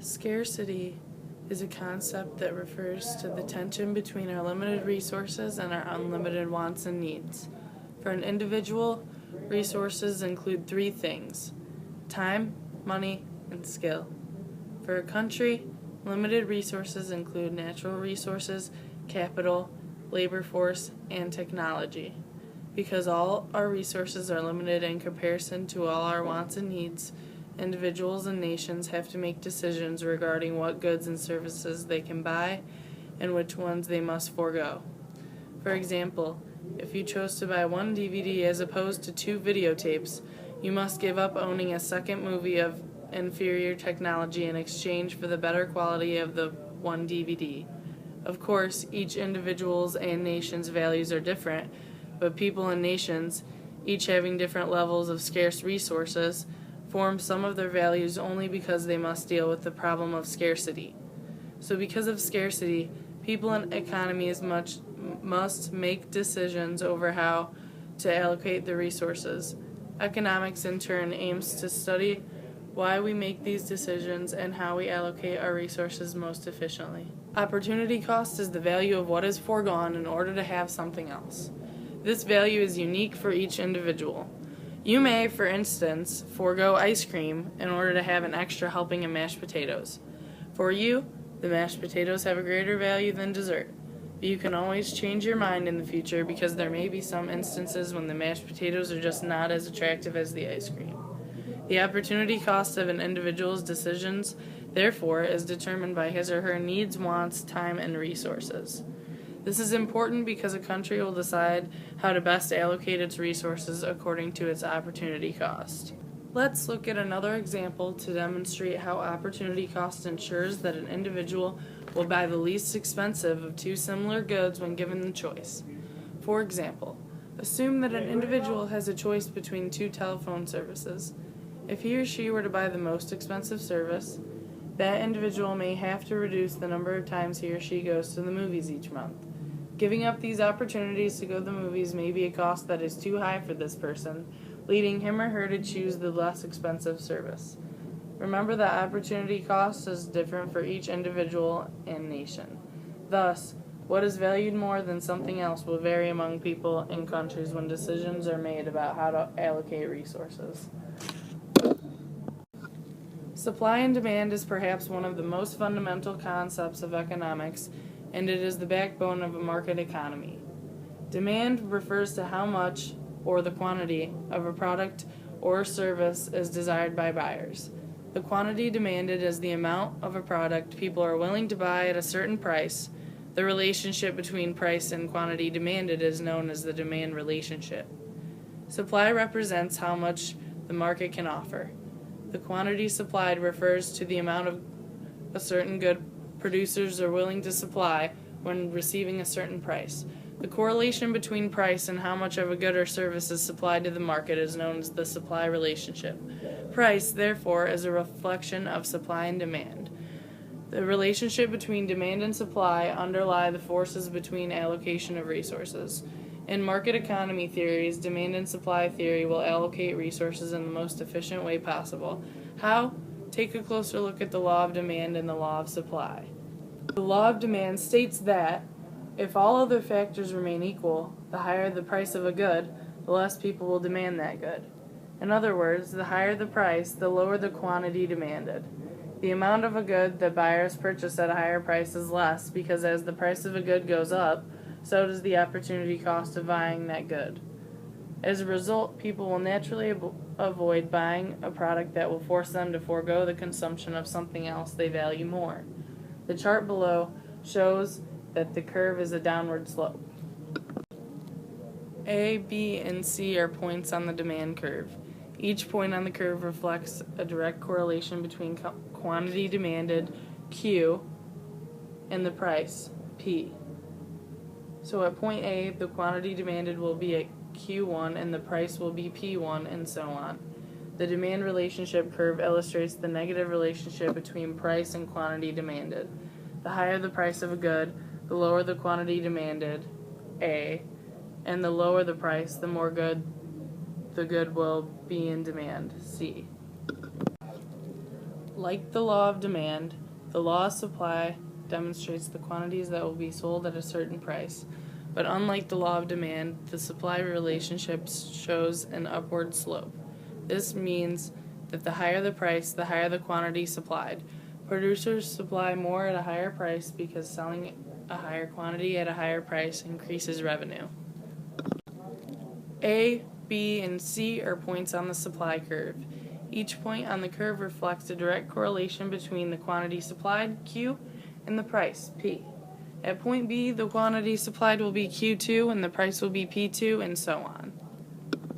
Scarcity is a concept that refers to the tension between our limited resources and our unlimited wants and needs. For an individual, resources include three things: time, money, and skill. For a country, limited resources include natural resources, capital, labor force, and technology. Because all our resources are limited in comparison to all our wants and needs, individuals and nations have to make decisions regarding what goods and services they can buy and which ones they must forego. For example, if you chose to buy one DVD as opposed to two videotapes, you must give up owning a second movie of inferior technology in exchange for the better quality of the one DVD. Of course, each individual's and nation's values are different, but people and nations, each having different levels of scarce resources, form some of their values only because they must deal with the problem of scarcity. So because of scarcity, people and economies must make decisions over how to allocate the resources. Economics, in turn, aims to study why we make these decisions and how we allocate our resources most efficiently. Opportunity cost is the value of what is foregone in order to have something else. This value is unique for each individual. You may, for instance, forego ice cream in order to have an extra helping of mashed potatoes. For you, the mashed potatoes have a greater value than dessert. But you can always change your mind in the future because there may be some instances when the mashed potatoes are just not as attractive as the ice cream. The opportunity cost of an individual's decisions, therefore, is determined by his or her needs, wants, time, and resources. This is important because a country will decide how to best allocate its resources according to its opportunity cost. Let's look at another example to demonstrate how opportunity cost ensures that an individual will buy the least expensive of two similar goods when given the choice. For example, assume that an individual has a choice between two telephone services. If he or she were to buy the most expensive service, that individual may have to reduce the number of times he or she goes to the movies each month. Giving up these opportunities to go to the movies may be a cost that is too high for this person, leading him or her to choose the less expensive service. Remember that opportunity cost is different for each individual and nation. Thus, what is valued more than something else will vary among people and countries when decisions are made about how to allocate resources. Supply and demand is perhaps one of the most fundamental concepts of economics, and it is the backbone of a market economy. Demand refers to how much, or the quantity, of a product or service is desired by buyers. The quantity demanded is the amount of a product people are willing to buy at a certain price. The relationship between price and quantity demanded is known as the demand relationship. Supply represents how much the market can offer. The quantity supplied refers to the amount of a certain good producers are willing to supply when receiving a certain price. The correlation between price and how much of a good or service is supplied to the market is known as the supply relationship. Price, therefore, is a reflection of supply and demand. The relationship between demand and supply underlie the forces between allocation of resources. In market economy theories, demand and supply theory will allocate resources in the most efficient way possible. How? Take a closer look at the law of demand and the law of supply. The law of demand states that if all other factors remain equal, the higher the price of a good, the less people will demand that good. In other words, the higher the price, the lower the quantity demanded. The amount of a good that buyers purchase at a higher price is less because as the price of a good goes up, so does the opportunity cost of buying that good. As a result, people will naturally avoid buying a product that will force them to forego the consumption of something else they value more. The chart below shows that the curve is a downward slope. A, B, and C are points on the demand curve. Each point on the curve reflects a direct correlation between quantity demanded, Q, and the price, P. So at point A, the quantity demanded will be at Q1 and the price will be P1 and so on. The demand relationship curve illustrates the negative relationship between price and quantity demanded. The higher the price of a good, the lower the quantity demanded, A, and the lower the price, the more good the good will be in demand, C. Like the law of demand, the law of supply demonstrates the quantities that will be sold at a certain price. But unlike the law of demand, the supply relationship shows an upward slope. This means that the higher the price, the higher the quantity supplied. Producers supply more at a higher price because selling a higher quantity at a higher price increases revenue. A, B, and C are points on the supply curve. Each point on the curve reflects a direct correlation between the quantity supplied, Q, and the price, P. At point B, the quantity supplied will be Q2 and the price will be P2, and so on.